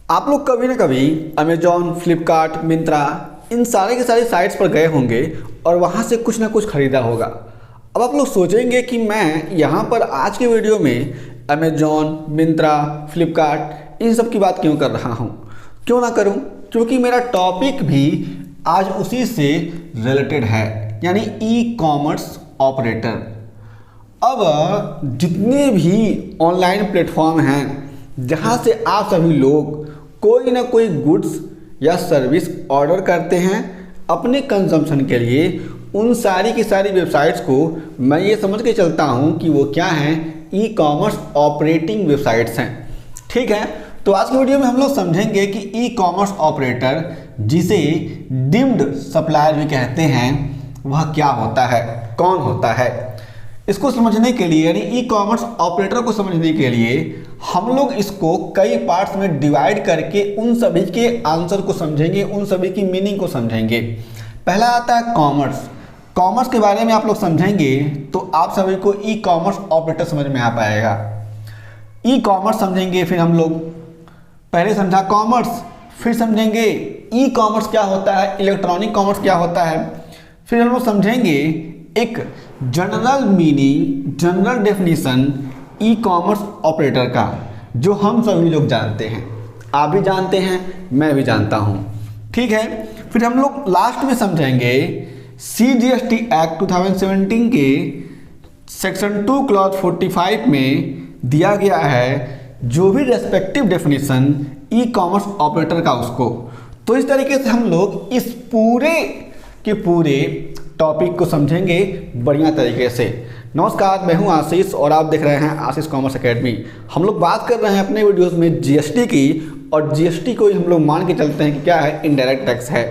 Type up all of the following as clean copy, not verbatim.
आप लोग कभी ना कभी अमेजॉन, फ्लिपकार्ट, मिंत्रा इन सारे के सारे साइट्स पर गए होंगे और वहाँ से कुछ ना कुछ खरीदा होगा। अब आप लोग सोचेंगे कि मैं यहाँ पर आज के वीडियो में अमेजॉन, मिंत्रा, फ्लिपकार्ट इन सब की बात क्यों कर रहा हूँ। क्यों ना करूँ, क्योंकि मेरा टॉपिक भी आज उसी से रिलेटेड है, यानी ई कॉमर्स ऑपरेटर। अब जितने भी ऑनलाइन प्लेटफॉर्म हैं जहाँ से आप सभी लोग कोई ना कोई गुड्स या सर्विस ऑर्डर करते हैं अपने कंजम्पशन के लिए, उन सारी की सारी वेबसाइट्स को मैं ये समझ के चलता हूँ कि वो क्या हैं, ई कॉमर्स ऑपरेटिंग वेबसाइट्स हैं। ठीक है, तो आज की वीडियो में हम लोग समझेंगे कि ई कॉमर्स ऑपरेटर, जिसे डीम्ड सप्लायर भी कहते हैं, वह क्या होता है, कौन होता है। इसको समझने के लिए, यानी ई कॉमर्स ऑपरेटर को समझने के लिए हम लोग इसको कई पार्ट्स में डिवाइड करके उन सभी के आंसर को समझेंगे, उन सभी की मीनिंग को समझेंगे। पहला आता है कॉमर्स। कॉमर्स के बारे में आप लोग समझेंगे तो आप सभी को ई कॉमर्स ऑपरेटर समझ में आ पाएगा। ई कॉमर्स समझेंगे, फिर हम लोग पहले समझा कॉमर्स, फिर समझेंगे ई कॉमर्स क्या होता है, इलेक्ट्रॉनिक कॉमर्स क्या होता है, फिर हम लोग समझेंगे एक जनरल मीनिंग, जनरल डेफिनेशन ई कॉमर्स ऑपरेटर का, जो हम सभी लोग जानते हैं, आप भी जानते हैं, मैं भी जानता हूं। ठीक है, फिर हम लोग लास्ट में समझेंगे CGST एक्ट 2017 के सेक्शन 2 क्लॉज 45 में दिया गया है जो भी रेस्पेक्टिव डेफिनेशन ई कॉमर्स ऑपरेटर का उसको। तो इस तरीके से हम लोग इस पूरे के पूरे टॉपिक को समझेंगे बढ़िया तरीके से। नमस्कार, मैं हूं आशीष और आप देख रहे हैं आशीष कॉमर्स एकेडमी। हम लोग बात कर रहे हैं अपने वीडियोस में जीएसटी की, और जीएसटी को ही हम लोग मान के चलते हैं कि क्या है, इनडायरेक्ट टैक्स है।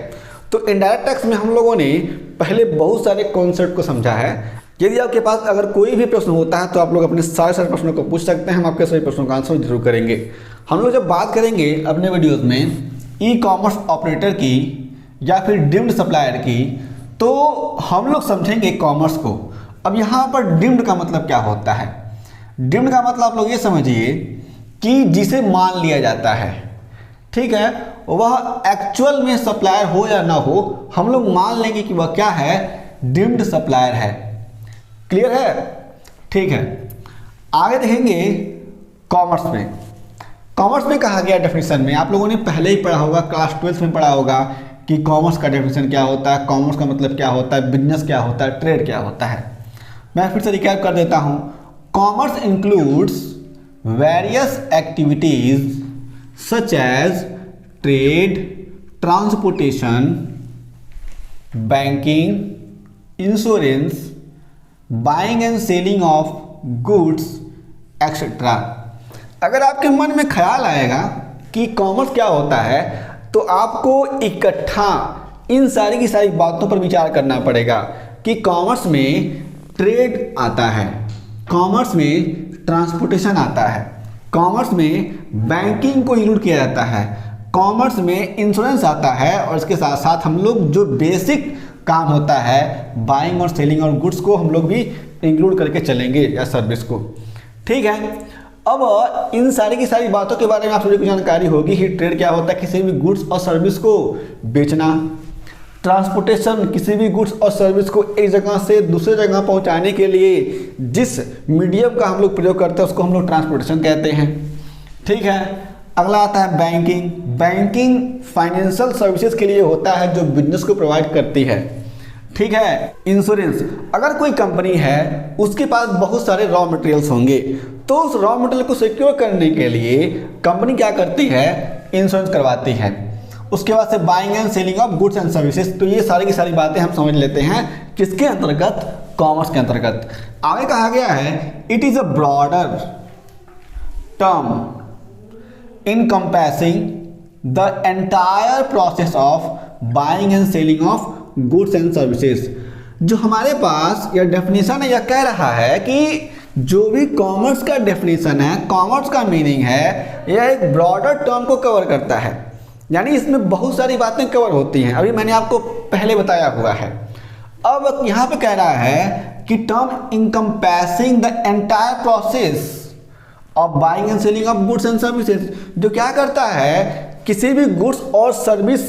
तो इनडायरेक्ट टैक्स में हम लोगों ने पहले बहुत सारे कॉन्सेप्ट को समझा है। यदि आपके पास अगर कोई भी प्रश्न होता है तो आप लोग अपने सारे प्रश्नों को पूछ सकते हैं, हम आपके सभी प्रश्नों का आंसर जरूर करेंगे। हम लोग जब बात करेंगे अपने वीडियोज़ में ई कॉमर्स ऑपरेटर की या फिर डीम्ड सप्लायर की, तो हम लोग समझेंगे कॉमर्स को। अब यहाँ पर डीम्ड का मतलब क्या होता है। डीम्ड का मतलब आप लोग ये समझिए कि जिसे मान लिया जाता है, ठीक है, वह एक्चुअल में सप्लायर हो या ना हो, हम लोग मान लेंगे कि वह क्या है, डीम्ड सप्लायर है। क्लियर है? ठीक है, आगे देखेंगे कॉमर्स में। कॉमर्स में कहा गया डेफिनेशन में, आप लोगों ने पहले ही पढ़ा होगा, क्लास 12 में पढ़ा होगा कि कॉमर्स का डेफिनेशन क्या होता है, कॉमर्स का मतलब क्या होता है, बिजनेस क्या होता है, ट्रेड क्या होता है। मैं फिर से रिकैप कर देता हूं। Commerce includes various activities such as trade, transportation, banking, insurance, buying and selling of goods etcetera. अगर आपके मन में ख्याल आएगा कि कॉमर्स क्या होता है, तो आपको इकट्ठा इन सारी की सारी बातों पर विचार करना पड़ेगा कि कॉमर्स में ट्रेड आता है, कॉमर्स में ट्रांसपोर्टेशन आता है, कॉमर्स में बैंकिंग को इंक्लूड किया जाता है, कॉमर्स में इंश्योरेंस आता है, और इसके साथ साथ हम लोग जो बेसिक काम होता है बाइंग और सेलिंग और गुड्स को हम लोग भी इंक्लूड करके चलेंगे, या सर्विस को। ठीक है, अब इन सारी की सारी बातों के बारे में आप सभी को जानकारी होगी कि ट्रेड क्या होता है, किसी भी गुड्स और सर्विस को बेचना, ट्रांसपोर्टेशन, किसी भी गुड्स और सर्विस को एक जगह से दूसरे जगह पहुंचाने के लिए जिस मीडियम का हम लोग प्रयोग करते हैं उसको हम लोग ट्रांसपोर्टेशन कहते हैं। ठीक है, अगला आता है बैंकिंग। बैंकिंग फाइनेंशियल सर्विसेज के लिए होता है जो बिजनेस को प्रोवाइड करती है। ठीक है, इंश्योरेंस, अगर कोई कंपनी है उसके पास बहुत सारे रॉ मटेरियल्स होंगे, तो उस रॉ मटेरियल को सिक्योर करने के लिए कंपनी क्या करती है, इंश्योरेंस करवाती है। उसके बाद से buying and selling of goods and services. तो ये सारी की सारी बातें हम समझ लेते हैं किसके अंतर्गत, कॉमर्स के अंतर्गत। आगे कहा गया है it is a broader term encompassing the entire process of buying and selling of goods and services। जो हमारे पास यह डेफिनेशन है, यह कह रहा है कि जो भी कॉमर्स का डेफिनेशन है, कॉमर्स का मीनिंग है, यह एक ब्रॉडर टर्म को कवर करता है, यानी इसमें बहुत सारी बातें कवर होती हैं। अभी मैंने आपको पहले बताया हुआ है। अब यहाँ पे कह रहा है कि term encompassing the entire process of buying and selling of goods and services, जो क्या करता है किसी भी गुड्स और सर्विस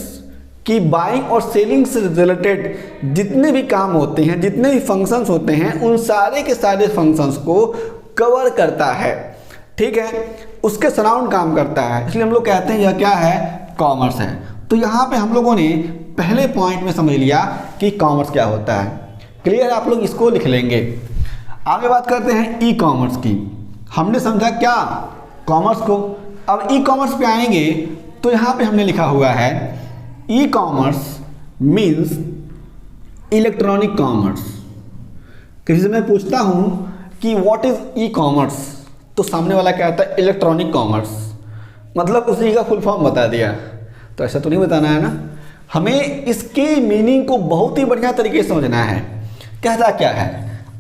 की बाइंग और सेलिंग से रिलेटेड जितने भी काम होते हैं, जितने भी फंक्शंस होते हैं, उन सारे के सारे फंक्शंस को कवर करता है। ठीक है, उसके सराउंड काम करता है, इसलिए हम लोग कहते हैं यह क्या है, कॉमर्स है। तो यहाँ पे हम लोगों ने पहले पॉइंट में समझ लिया कि कॉमर्स क्या होता है। क्लियर, आप लोग इसको लिख लेंगे। आगे बात करते हैं ई कॉमर्स की। हमने समझा क्या, कॉमर्स को। अब ई कॉमर्स पे आएंगे तो यहाँ पे हमने लिखा हुआ है e commerce means electronic commerce. किसी से मैं पूछता हूँ कि व्हाट इज ई कॉमर्स, तो सामने वाला कहता है इलेक्ट्रॉनिक कॉमर्स, मतलब उसी का फुल फॉर्म बता दिया। तो ऐसा तो नहीं बताना है ना, हमें इसके मीनिंग को बहुत ही बढ़िया तरीके से समझना है। कहता क्या है,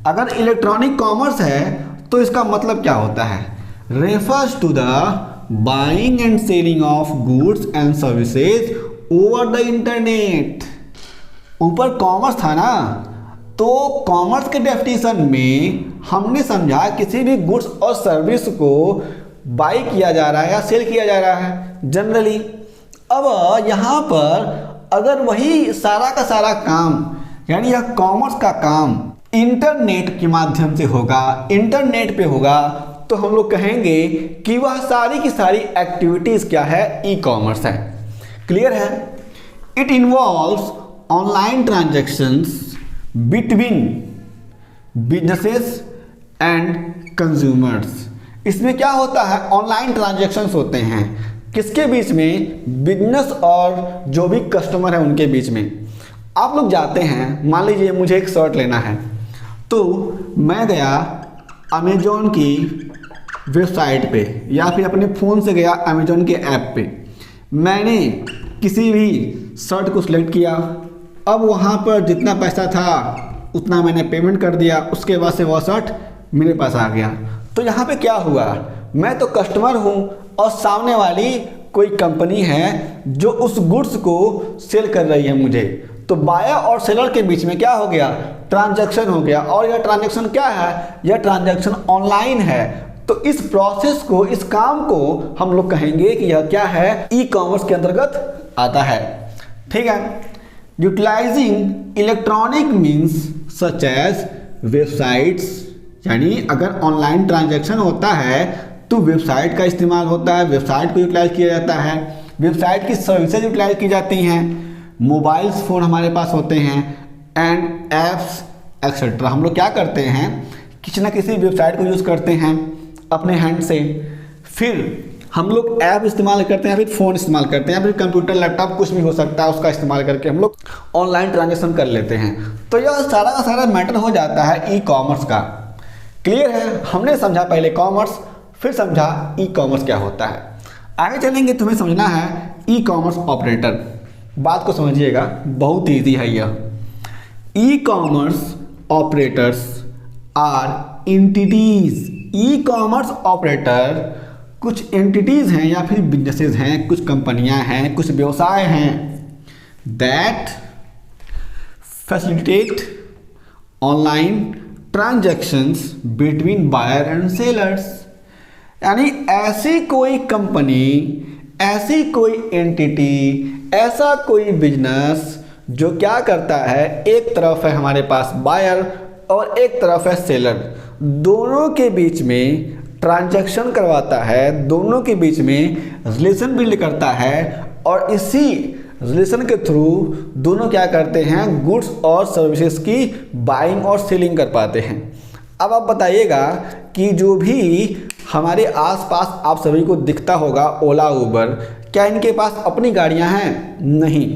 अगर इलेक्ट्रॉनिक कॉमर्स है तो इसका मतलब क्या होता है, refers to the buying and selling of goods and services over the internet. ऊपर कॉमर्स था ना, तो कॉमर्स के डेफिनेशन में हमने समझा किसी भी गुड्स और सर्विस को बाई किया जा रहा है या सेल किया जा रहा है जनरली। अब यहाँ पर अगर वही सारा का सारा काम, यानी यह कॉमर्स का काम इंटरनेट के माध्यम से होगा, इंटरनेट पे होगा, तो हम लोग कहेंगे कि वह सारी की सारी एक्टिविटीज़ क्या है, ई कॉमर्स है। क्लियर है। It involves online transactions between businesses and consumers. इसमें क्या होता है, ऑनलाइन ट्रांजैक्शंस होते हैं, किसके बीच में, बिजनेस और जो भी कस्टमर है उनके बीच में। आप लोग जाते हैं, मान लीजिए मुझे एक शर्ट लेना है, तो मैं गया अमेजोन की वेबसाइट पे या फिर अपने फ़ोन से गया अमेजोन के ऐप पे, मैंने किसी भी शर्ट को सिलेक्ट किया। अब वहाँ पर जितना पैसा था उतना मैंने पेमेंट कर दिया, उसके बाद से वह शर्ट मेरे पास आ गया। तो यहाँ पे क्या हुआ, मैं तो कस्टमर हूँ और सामने वाली कोई कंपनी है जो उस गुड्स को सेल कर रही है मुझे। तो बायर और सेलर के बीच में क्या हो गया, ट्रांजैक्शन हो गया। और यह ट्रांजैक्शन क्या है, यह ट्रांजैक्शन ऑनलाइन है। तो इस प्रोसेस को, इस काम को हम लोग कहेंगे कि यह क्या है, ई कॉमर्स के अंतर्गत आता है। ठीक है। Utilising electronic means such as websites, यानी अगर ऑनलाइन ट्रांजैक्शन होता है तो वेबसाइट का इस्तेमाल होता है, वेबसाइट को यूटिलाइज किया जाता है, वेबसाइट की सर्विसेज यूटिलाइज की जाती हैं, मोबाइल फ़ोन हमारे पास होते हैं, एंड ऐप्स एक्सेट्रा। हम लोग क्या करते हैं, किसी ना किसी वेबसाइट को यूज़ करते हैं अपने हैंड से, फिर हम लोग ऐप इस्तेमाल करते हैं, फिर फ़ोन इस्तेमाल करते हैं, फिर कंप्यूटर लैपटॉप कुछ भी हो सकता है, उसका इस्तेमाल करके हम लोग ऑनलाइन ट्रांजैक्शन कर लेते हैं। तो यह सारा का सारा मैटर हो जाता है ई कॉमर्स का। क्लियर है। हमने समझा पहले कॉमर्स, फिर समझा ई कॉमर्स क्या होता है। आगे चलेंगे, तुम्हें समझना है ई कॉमर्स ऑपरेटर। बात को समझिएगा, बहुत ईजी है यह। E commerce operators are entities. E commerce operator कुछ एंटिटीज हैं या फिर बिजनेसेस हैं, कुछ कंपनियां हैं, कुछ व्यवसाय हैं, that facilitate online transactions between buyer and sellers. यानी ऐसी कोई कंपनी, ऐसी कोई एंटिटी, ऐसा कोई बिजनेस जो क्या करता है, एक तरफ है हमारे पास बायर और एक तरफ है सेलर, दोनों के बीच में ट्रांजैक्शन करवाता है, दोनों के बीच में रिलेशन बिल्ड करता है, और इसी रिलेशन के थ्रू दोनों क्या करते हैं, गुड्स और सर्विसेज की बाइंग और सेलिंग कर पाते हैं। अब आप बताइएगा कि जो भी हमारे आसपास आप सभी को दिखता होगा ओला उबर, क्या इनके पास अपनी गाड़ियां हैं? नहीं।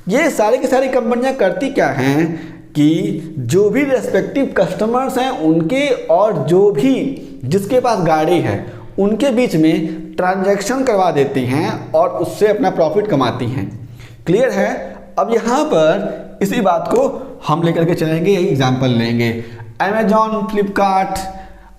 ये सारी की सारी कंपनियां करती क्या हैं कि जो भी रेस्पेक्टिव कस्टमर्स हैं उनके और जो भी जिसके पास गाड़ी है उनके बीच में ट्रांजैक्शन करवा देती हैं और उससे अपना प्रॉफिट कमाती हैं। क्लियर है। अब यहाँ पर इसी बात को हम लेकर के चलेंगे, एग्जाम्पल लेंगे। अमेजॉन, फ्लिपकार्ट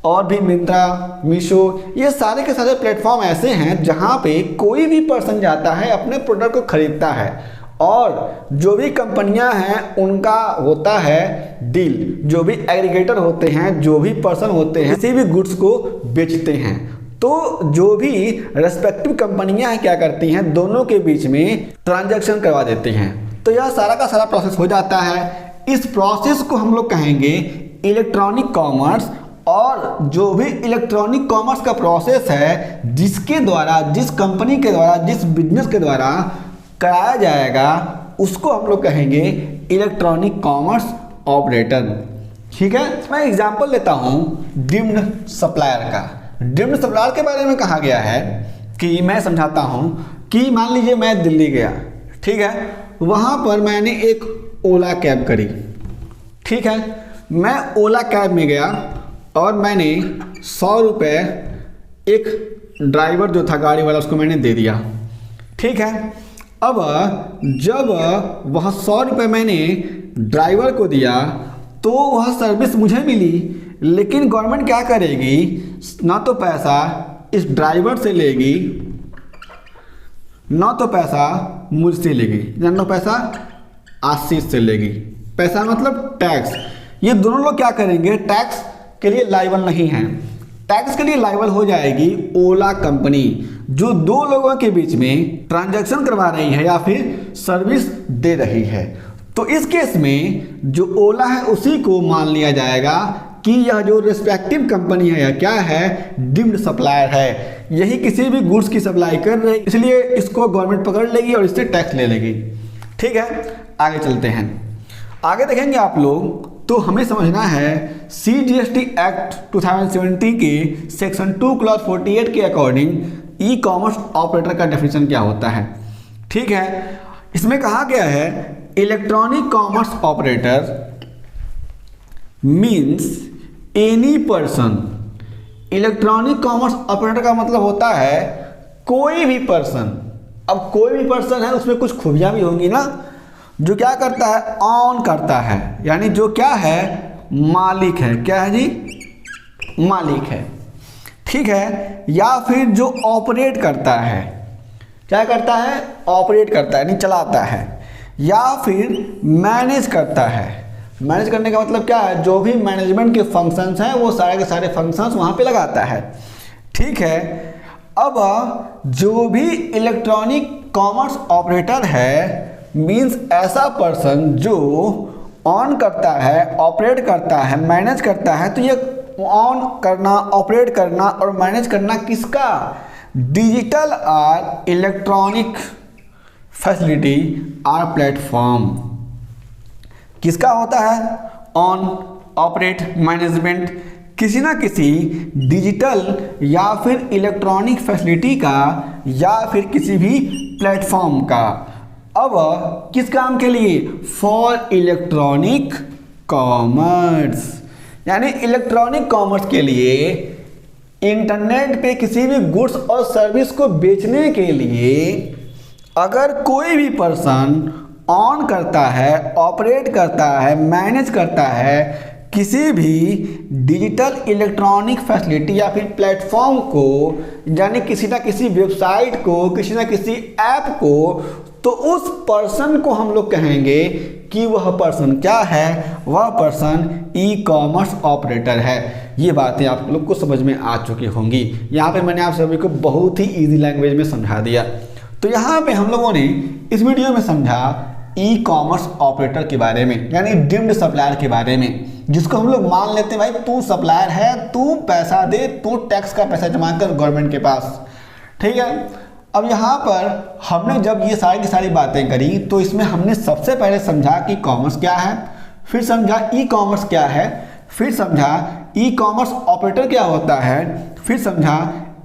और भी मिंत्रा, मीशो, ये सारे के सारे प्लेटफॉर्म ऐसे हैं जहाँ पे कोई भी पर्सन जाता है, अपने प्रोडक्ट को खरीदता है, और जो भी कंपनियां हैं उनका होता है डील। जो भी एग्रीगेटर होते हैं, जो भी पर्सन होते हैं, किसी भी गुड्स को बेचते हैं, तो जो भी रेस्पेक्टिव कंपनियां क्या करती हैं, दोनों के बीच में ट्रांजैक्शन करवा देती हैं। तो यह सारा का सारा प्रोसेस हो जाता है। इस प्रोसेस को हम लोग कहेंगे इलेक्ट्रॉनिक कॉमर्स। और जो भी इलेक्ट्रॉनिक कॉमर्स का प्रोसेस है, जिसके द्वारा, जिस कंपनी के द्वारा, जिस बिजनेस के द्वारा कराया जाएगा, उसको हम लोग कहेंगे इलेक्ट्रॉनिक कॉमर्स ऑपरेटर। ठीक है, मैं एग्जांपल लेता हूँ डिम्ड सप्लायर का। डिम्ड सप्लायर के बारे में कहा गया है कि मैं समझाता हूँ कि मान लीजिए मैं दिल्ली गया, ठीक है, वहाँ पर मैंने एक ओला कैब करी। ठीक है, मैं ओला कैब में गया और मैंने 100 रुपये एक ड्राइवर जो था गाड़ी वाला उसको मैंने दे दिया। ठीक है, अब जब वह 100 रुपये मैंने ड्राइवर को दिया तो वह सर्विस मुझे मिली, लेकिन गवर्नमेंट क्या करेगी, ना तो पैसा इस ड्राइवर से लेगी, ना तो पैसा मुझसे लेगी, ना तो पैसा आशीष से लेगी। पैसा मतलब टैक्स। ये दोनों लोग क्या करेंगे, टैक्स के लिए लायबल नहीं है। टैक्स के लिए लायबल हो जाएगी ओला कंपनी, जो दो लोगों के बीच में ट्रांजैक्शन करवा रही है या फिर सर्विस दे रही है। तो इस केस में जो ओला है उसी को मान लिया जाएगा कि यह जो रिस्पेक्टिव कंपनी है यह क्या है, डिम्ड सप्लायर है। यही किसी भी गुड्स की सप्लाई कर रही है, इसलिए इसको गवर्नमेंट पकड़ लेगी और इससे टैक्स ले लेगी। ठीक है, आगे चलते हैं। आगे देखेंगे आप लोग तो हमें समझना है CGST एक्ट 2017 के सेक्शन 2 क्लॉज 48 के अकॉर्डिंग ई कॉमर्स ऑपरेटर का डेफिनेशन क्या होता है। ठीक है, इसमें कहा गया है electronic commerce operator means any person. Electronic commerce operator का मतलब होता है कोई भी पर्सन। अब कोई भी पर्सन है, उसमें कुछ खूबियां भी होंगी ना, जो क्या करता है, ऑन करता है, यानी जो क्या है, मालिक है। क्या है जी, मालिक है। ठीक है, या फिर जो ऑपरेट करता है, क्या करता है, ऑपरेट करता है यानी चलाता है, या फिर मैनेज करता है। मैनेज करने का मतलब क्या है, जो भी मैनेजमेंट के फंक्शंस हैं वो सारे के सारे फंक्शंस वहाँ पे लगाता है। ठीक है, अब जो भी इलेक्ट्रॉनिक कॉमर्स ऑपरेटर है मीन्स ऐसा पर्सन जो ऑन करता है, ऑपरेट करता है, मैनेज करता है। तो ये ऑन करना, ऑपरेट करना और मैनेज करना किसका, डिजिटल और इलेक्ट्रॉनिक फैसिलिटी और प्लेटफॉर्म किसका होता है, ऑन, ऑपरेट, मैनेजमेंट किसी ना किसी डिजिटल या फिर इलेक्ट्रॉनिक फैसिलिटी का या फिर किसी भी प्लेटफॉर्म का। अब किस काम के लिए, फॉर इलेक्ट्रॉनिक कॉमर्स, यानी इलेक्ट्रॉनिक कॉमर्स के लिए इंटरनेट पे किसी भी गुड्स और सर्विस को बेचने के लिए अगर कोई भी पर्सन ऑन करता है, ऑपरेट करता है, मैनेज करता है किसी भी डिजिटल इलेक्ट्रॉनिक फैसिलिटी या फिर प्लेटफॉर्म को, यानी किसी ना किसी वेबसाइट को, किसी ना किसी ऐप को, तो उस पर्सन को हम लोग कहेंगे कि वह पर्सन क्या है, वह पर्सन ई कॉमर्स ऑपरेटर है। ये बातें आप लोग को समझ में आ चुकी होंगी। यहाँ पे मैंने आप सभी को बहुत ही इजी लैंग्वेज में समझा दिया। तो यहाँ पे हम लोगों ने इस वीडियो में समझा ई कॉमर्स ऑपरेटर के बारे में, यानी डिम्ड सप्लायर के बारे में, जिसको हम लोग मान लेते हैं भाई तू सप्लायर है, तू पैसा दे, तू टैक्स का पैसा जमा कर गवर्नमेंट के पास। ठीक है, अब यहाँ पर हमने जब ये सारी की सारी बातें करी तो इसमें हमने सबसे पहले समझा कि कॉमर्स क्या है, फिर समझा ई कॉमर्स क्या है, फिर समझा ई कॉमर्स ऑपरेटर क्या होता है, फिर समझा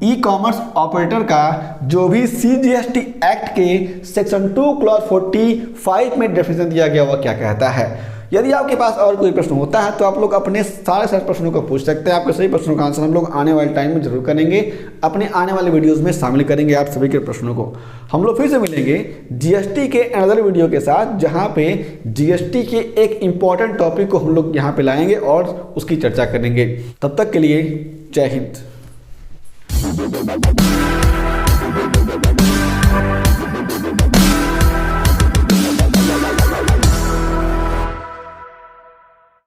ई कॉमर्स ऑपरेटर का जो भी CGST एक्ट के सेक्शन 2 क्लॉज 45 में डेफिनेशन दिया गया वह क्या कहता है। यदि आपके पास और कोई प्रश्न होता है तो आप लोग अपने सारे प्रश्नों को पूछ सकते हैं। आपके सभी प्रश्नों का आंसर हम लोग आने वाले टाइम में जरूर करेंगे, अपने आने वाले वीडियोस में शामिल करेंगे आप सभी के प्रश्नों को। हम लोग फिर से मिलेंगे GST के अनदर वीडियो के साथ, जहां पे GST के एक इम्पॉर्टेंट टॉपिक को हम लोग यहाँ पे लाएंगे और उसकी चर्चा करेंगे। तब तक के लिए जय हिंद।